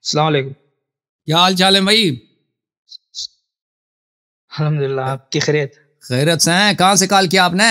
السلام علیکم. کیا حال چال ہے بھائی؟ الحمد للہ. آپ کی خیریت؟ خیرت سے ہیں. کہاں سے کال کیا آپ نے؟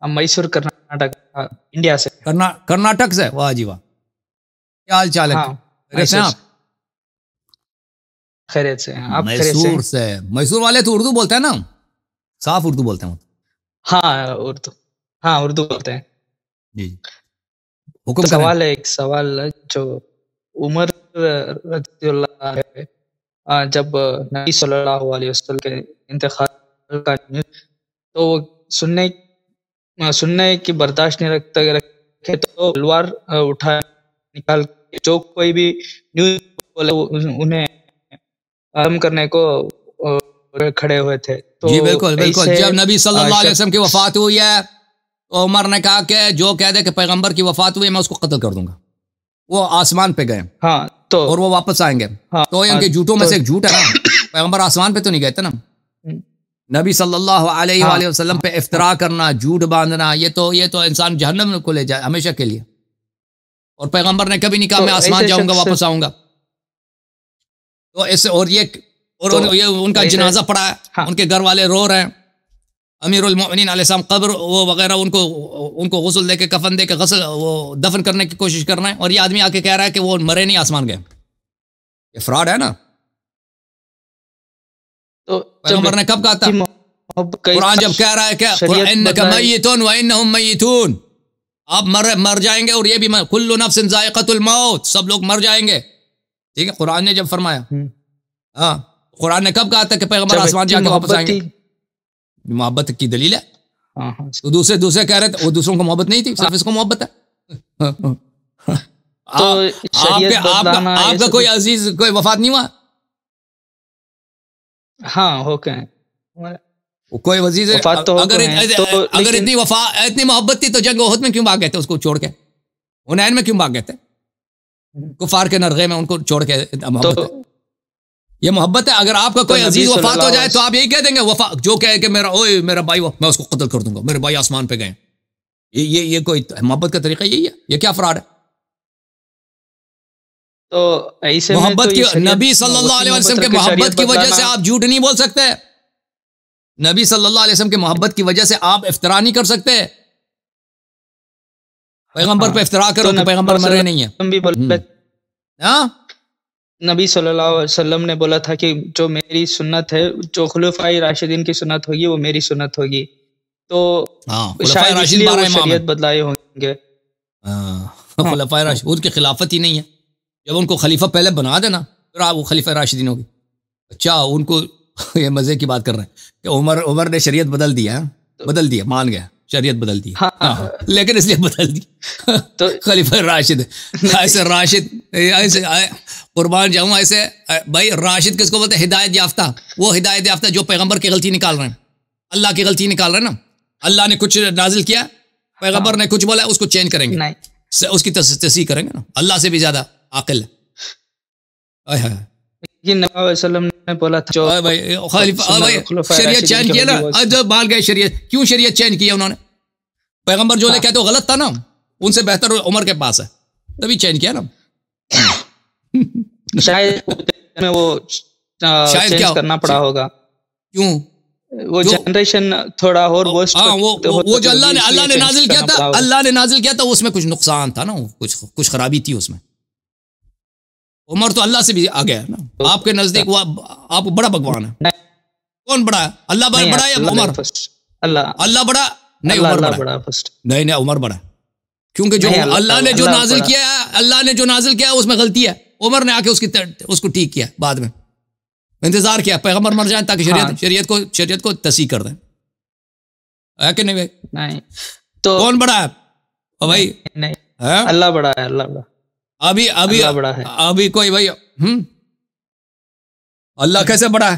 ہم میسور کرناٹک انڈیا سے. کرناٹک سے؟ واہ جی واہ. کیا حال چال ہے؟ ہاں خیریت سے آپ؟ خیریت سے. آپ خیریت سے؟ میسور سے. میسور والے تو اردو بولتے ہیں نا؟ صاف اردو بولتے ہیں. ہاں اردو بولتے ہیں. جی جی حکم کریں. سوال ہے، ایک سوال ہے جو عمر رضی اللہ ہے، جب نبی صلی اللہ علیہ وسلم کے انتقال کا تو وہ سننے کی برداشت نہیں رکھے تو تلوار اٹھا نکال کے جو کوئی بھی نیوز بولے انہیں ختم کرنے کو کھڑے ہوئے تھے. تو جی بالکل بالکل. جب نبی صلی اللہ علیہ وسلم کی شخص وفات ہوئی ہے تو عمر نے کہا کہ جو کہہ دے کہ پیغمبر کی وفات ہوئی ہے میں اس کو قتل کر دوں گا. وہ آسمان پہ گئے ہاں تو اور وہ واپس آئیں گے. تو ان کے جھوٹوں میں سے ایک جھوٹ ہے نا. پیغمبر آسمان پہ تو نہیں گئے تھے نا. نبی صلی اللہ علیہ وآلہ وسلم پہ افترا کرنا، جھوٹ باندھنا، یہ تو انسان جہنم کو لے جائے ہمیشہ کے لیے. اور پیغمبر نے کبھی نہیں کہا میں آسمان جاؤں گا واپس آؤں گا. تو اس اور یہ ان کا جنازہ پڑا ہے، ان کے گھر والے رو رہے ہیں. امیر المؤمنین علیہ السلام قبر وہ وغیرہ ان کو غسل دے کے کفن دے کے وہ دفن کرنے کی کوشش کر رہے ہیں، اور یہ آدمی آ کے کہہ رہا ہے کہ وہ مرے نہیں آسمان گئے. یہ فراڈ ہے نا. تو پیغمبر نے کب کہا تھا؟ قرآن جب کہہ رہا ہے کہ انک میت وانہم میتون، آپ مر جائیں گے اور یہ بھی کل نفس ذائقۃ الموت، سب لوگ مر جائیں گے. ٹھیک ہے، قرآن نے جب فرمایا. ہاں قرآن نے کب کہا تھا کہ پیغمبر آسمان جا کے واپس آئیں گے؟ محبت کی دلیل ہے. تو دوسرے کہہ رہے تھے وہ دوسروں کو محبت نہیں تھی، صرف اس کو محبت ہے. آپ کا کوئی عزیز کوئی وفات نہیں ہوا؟ ہاں ہو کے کوئی عزیز اگر اتنی محبت تھی تو جنگ احد میں کیوں بھاگ گئے تھے اس کو چھوڑ کے؟ حنین میں کیوں بھاگ گئے تھے؟ کفار کے نرغے میں ان کو چھوڑ کے. محبت ہے، یہ محبت ہے. اگر آپ کا کوئی عزیز وفات ہو جائے تو آپ یہی کہہ دیں گے جو کہے کہ میرا بھائی میں اس کو قتل کر دوں گا، میرے بھائی آسمان پہ گئے. یہ کوئی محبت کا طریقہ یہی ہے؟ یہ کیا فراڈ ہے؟ تو ایسے محبت کی نبی صلی اللہ علیہ وسلم کے محبت کی وجہ سے آپ جھوٹ نہیں بول سکتے. نبی صلی اللہ علیہ وسلم کے محبت کی وجہ سے آپ افترا نہیں کر سکتے. پیغمبر پہ افترا کرو کہ پیغمبر مرے نہیں ہیں. ہاں نبی صلی اللہ علیہ وسلم نے بولا تھا کہ جو میری سنت ہے، جو خلفائے راشدین کی سنت ہوگی وہ میری سنت ہوگی. تو شاید اس لیے وہ شریعت بدلائے ہوں گے. خلفائے راشدین کی خلافت ہی نہیں ہے. جب ان کو خلیفہ پہلے بنا دینا پھر آپ وہ خلیفہ راشدین ہوگی. اچھا ان کو یہ مزے کی بات کر رہے ہیں کہ عمر نے شریعت بدل دیا مان گیا شریعت بدل دی، لیکن اس لیے بدل دی تو خلیفہ راشد ایسے قربان جاؤں ایسے. بھائی راشد کس کو بولتے ہیں؟ ہدایت یافتہ. وہ ہدایت یافتہ جو پیغمبر کی غلطی نکال رہے ہیں، اللہ کی غلطی نکال رہے ہیں نا. اللہ نے کچھ نازل کیا، پیغمبر نے کچھ بولا، اس کو چینج کریں گے، اس کی تصحیح کریں گے نا. اللہ سے بھی زیادہ عاقل ہے. نبی علیہ وسلم نے بولا تھا شریعت چینج کیا نا. جو بال گئے شریعت، کیوں شریعت چینج کیا انہوں نے؟ پیغمبر جو لے کہتے وہ غلط تھا نا، ان سے بہتر عمر کے پاس ہے تبھی چینج کیا نا. شاید وہ چینج کرنا پڑا ہوگا. کیوں؟ وہ جنریشن تھوڑا اور وہ جو اللہ نے نازل کیا تھا اس میں کچھ نقصان تھا نا، کچھ خرابی تھی اس میں. عمر تو اللہ سے بھی آ گیا نا. آپ کے نزدیک وہ آپ بڑا بھگوان ہے. کون بڑا ہے؟ اللہ بڑا ہے یا عمر؟ اللہ بڑا نہیں، عمر بڑا. نہیں عمر بڑا، کیونکہ جو اللہ نے جو نازل کیا اس میں غلطی ہے. عمر نے آ کے اس کو ٹھیک کیا، بعد میں انتظار کیا پیغمبر مر جائیں تاکہ شریعت کو تصحیح کر دیں. ہے کہ نہیں؟ تو کون بڑا ہے بھائی؟ اللہ بڑا ہے. اللہ بڑا ابھی کوئی بھائی اللہ کیسے بڑا ہے؟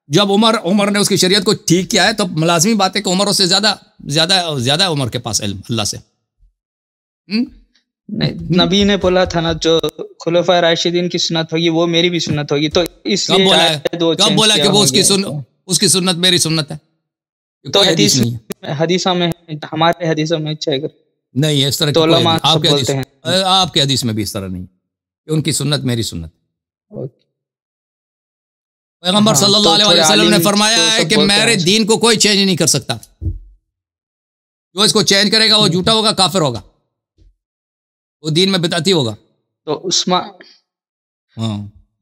جب عمر نے اس کی شریعت کو ٹھیک کیا ہے تو لازمی بات ہے کہ عمر اس سے زیادہ عمر کے پاس علم اللہ سے. نبی نے بولا تھا نا جو خلفائے راشدین کی سنت ہوگی وہ میری بھی سنت ہوگی. تو اس لیے کب بولا کہ وہ اس کی سنت میری سنت ہے؟ تو حدیثوں میں ہمارے حدیثوں میں نہیں ہے اس طرح. آپ کے حدیث میں بھی اس طرح نہیں. کہ ان کی سنت میری سنت. پیغمبر صلی اللہ علیہ وسلم نے فرمایا ہے کہ میرے دین کو کوئی چینج نہیں کر سکتا. جو اس کو چینج کرے گا وہ جھوٹا ہوگا، کافر ہوگا، وہ دین میں بدعتی ہوگا. تو عثمان،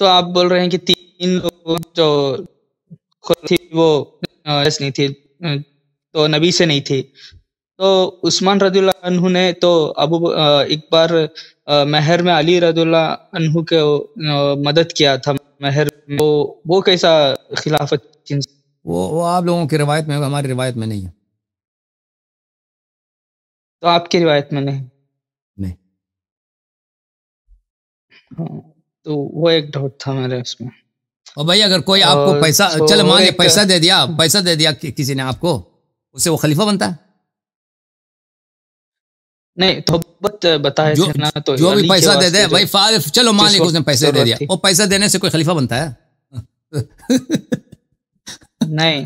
تو آپ بول رہے ہیں کہ 3 لوگ جو تھی وہ نہیں تھی، تو نبی سے نہیں تھی. تو عثمان رضی اللہ عنہ نے تو ایک بار مہر میں علی رضی اللہ عنہ کے مدد کیا تھا. مہر وہ کیسا خلافت؟ وہ آپ لوگوں کی روایت میں ہوگا، ہماری روایت میں نہیں ہے. تو آپ کی روایت میں نہیں. تو وہ ایک ڈاؤٹ تھا میرے اس میں. اور بھائی اگر کوئی آپ کو پیسہ چلو مان لے پیسہ دے دیا کسی نے آپ کو، اس سے وہ خلیفہ بنتا ہے؟ نہیں، توبت بتائے تھے نا. تو جو بھی پیسہ دے دے بھائی، چلو مان لے اس نے پیسے دے دیا، وہ پیسہ دینے سے کوئی خلیفہ بنتا ہے؟ نہیں.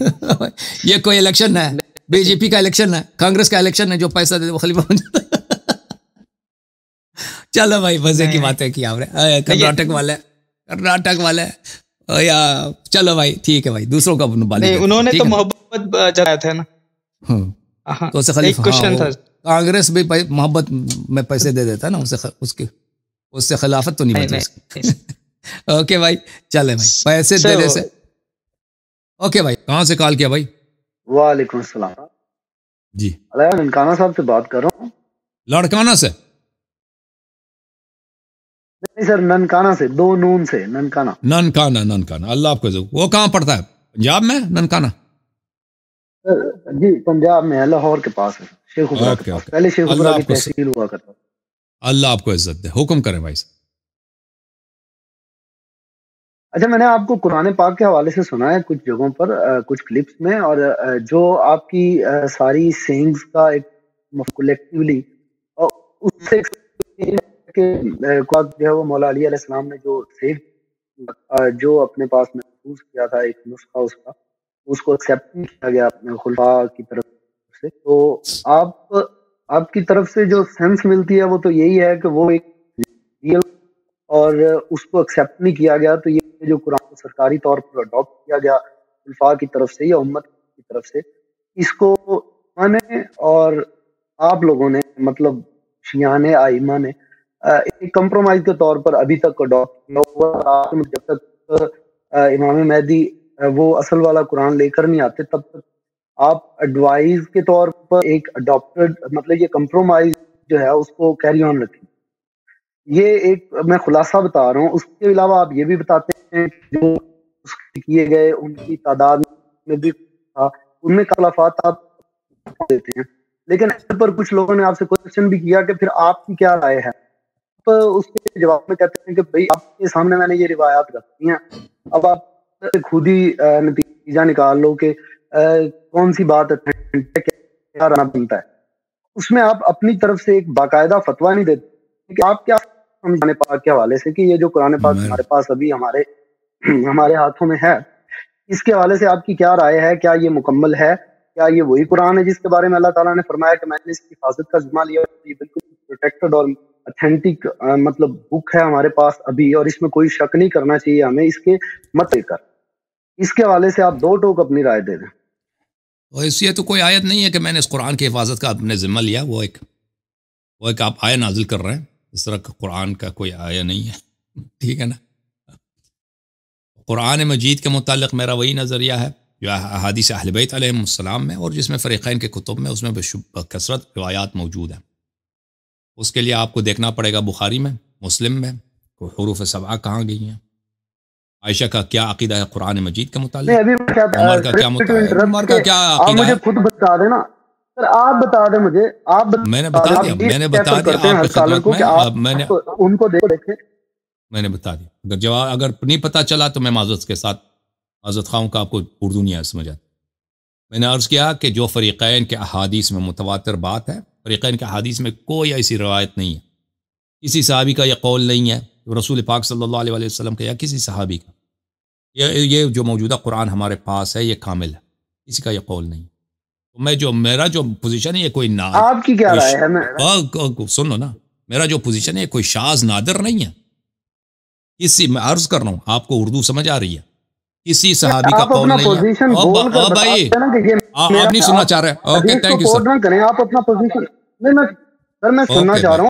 یہ کوئی الیکشن ہے، بی جے پی کا الیکشن ہے، کانگریس کا الیکشن ہے، جو پیسہ دے دے وہ خلیفہ بن جاتا ہے. چلو بھائی مزے کی باتیں کی آپ نے. کرناٹک والے یا چلو بھائی ٹھیک ہے بھائی، دوسروں کا انہوں نے تو محبت جایا تھا نا. تو اسے خلیفہ کانگریس بھی محبت میں پیسے دے دیتا ہے نا، اس سے خلافت تو نہیں بنتی. اوکے بھائی، چلے بھائی پیسے دینے سے. اوکے بھائی، کہاں سے کال کیا بھائی؟ وعلیکم السلام جی. ننکانہ صاحب سے بات کر رہا ہوں. لڑکانہ سے؟ نہیں سر، ننکانہ سے، 2 نون سے ننکانہ. ننکانہ اللہ آپ کو. وہ کہاں پڑتا ہے؟ پنجاب میں ننکانہ؟ جی پنجاب میں ہے، لاہور کے پاس ہے، شیخ ابرا کے پاس. پہلے شیخ ابرا کی تحصیل ہوا کرتا. اللہ آپ کو عزت دے. حکم کریں بھائی. اچھا، میں نے آپ کو قرآن پاک کے حوالے سے سنا ہے کچھ جگہوں پر، کچھ کلپس میں، اور جو آپ کی ساری سینگز کا ایک کلیکٹیولی، اور اس سے جو ہے وہ مولا علی علیہ السلام نے جو سیو جو اپنے پاس محفوظ کیا تھا ایک نسخہ اس کو ایکسیپٹ نہیں کیا گیا اپنے خلفاء کی طرف سے. تو آپ کی طرف سے جو سینس ملتی ہے وہ تو یہی ہے کہ وہ ایک ریئل اور اس کو ایکسیپٹ نہیں کیا گیا. تو یہ جو قرآن کو سرکاری طور پر اڈاپٹ کیا گیا خلفاء کی طرف سے یا امت کی طرف سے، اس کو میں نے اور آپ لوگوں نے، مطلب شیعہ نے، ائمہ نے، ایک کمپرومائز کے طور پر ابھی تک اڈاپٹ کیا ہوا. جب تک امام مہدی وہ اصل والا قرآن لے کر نہیں آتے تب تک آپ ایڈوائز کے طور پر ایک اڈاپٹڈ، مطلب یہ کمپرومائز جو ہے اس کو کیری آن رکھیں. یہ ایک میں خلاصہ بتا رہا ہوں. اس کے علاوہ آپ یہ بھی بتاتے ہیں کہ جو اس کیے گئے ان کی تعداد میں بھی تھا، ان میں اختلافات آپ دیتے ہیں. لیکن اس پر کچھ لوگوں نے آپ سے کوشچن بھی کیا کہ پھر آپ کی کیا رائے ہے. تو اس کے جواب میں کہتے ہیں کہ بھائی آپ کے سامنے میں نے یہ روایات رکھی ہیں، اب آپ خود ہی نتیجہ نکال لو کہ کون سی بات کیا رہنا بنتا ہے. اس میں آپ اپنی طرف سے ایک باقاعدہ فتویٰ نہیں دیتے کہ آپ کیا سمجھانے پاک کے حوالے سے کہ یہ جو قرآن پاک ہمارے پاس ابھی ہمارے ہاتھوں میں ہے، اس کے حوالے سے آپ کی کیا رائے ہے؟ کیا یہ مکمل ہے؟ کیا یہ وہی قرآن ہے جس کے بارے میں اللہ تعالیٰ نے فرمایا کہ میں نے اس کی حفاظت کا ذمہ لیا، یہ بالکل پروٹیکٹڈ اور اتھینٹک مطلب بک ہے ہمارے پاس ابھی، اور اس میں کوئی شک نہیں کرنا چاہیے ہمیں اس کے مت لے کر. اس کے حوالے سے آپ 2 ٹوک اپنی رائے دے دیں. اور اس یہ تو کوئی آیت نہیں ہے کہ میں نے اس قرآن کی حفاظت کا اپنے ذمہ لیا. وہ ایک آپ آیت نازل کر رہے ہیں. اس طرح کا قرآن کا کوئی آیت نہیں ہے. ٹھیک ہے نا. قرآن مجید کے متعلق میرا وہی نظریہ ہے جو احادیث اہل بیت علیہم السلام میں، اور جس میں فریقین کے کتب میں، اس میں کثرت روایات موجود ہیں. اس کے لیے آپ کو دیکھنا پڑے گا بخاری میں، مسلم میں حروف 7 کہاں گئی ہیں، عائشہ کا کیا عقیدہ ہے قرآن مجید کے متعلق، عمر کا کیا عقیدہ مجھے خود بتا دینا سر، آپ بتا دیں مجھے. میں نے بتا دیا آپ کی خدمت میں. ان کو دیکھیں، میں نے بتا دیا. اگر جواب اگر نہیں پتا چلا تو میں معذرت کے ساتھ معذرت خواہوں کا، آپ کو اردو نہیں سمجھ آتی. میں نے عرض کیا کہ جو فریقین کے احادیث میں متواتر بات ہے، فریقین کے احادیث میں کوئی ایسی روایت نہیں ہے، کسی صحابی کا یہ قول نہیں ہے رسول پاک صلی اللہ علیہ وسلم کا یا کسی صحابی کا، یہ جو موجودہ قرآن ہمارے پاس ہے یہ کامل ہے، کسی کا یہ قول نہیں. تو میرا جو پوزیشن ہے یہ کوئی آپ کی کیا رائے ہے؟ سن لو نا، میرا جو پوزیشن ہے کوئی شاذ نادر نہیں ہے. کسی میں عرض کر رہا ہوں آپ کو اردو سمجھ آ رہی ہے کسی صحابی کا آپ قول اپنا نہیں پوزیشن بول کر ہے بھائی بتاتے ہیں نا کہ یہ آپ نہیں سننا چاہ رہے اوکے حدیث کو تھینک یو کوٹ سر نہ کریں آپ اپنا پوزیشن نہیں میں سر میں سننا اوکے چاہ رہا ہوں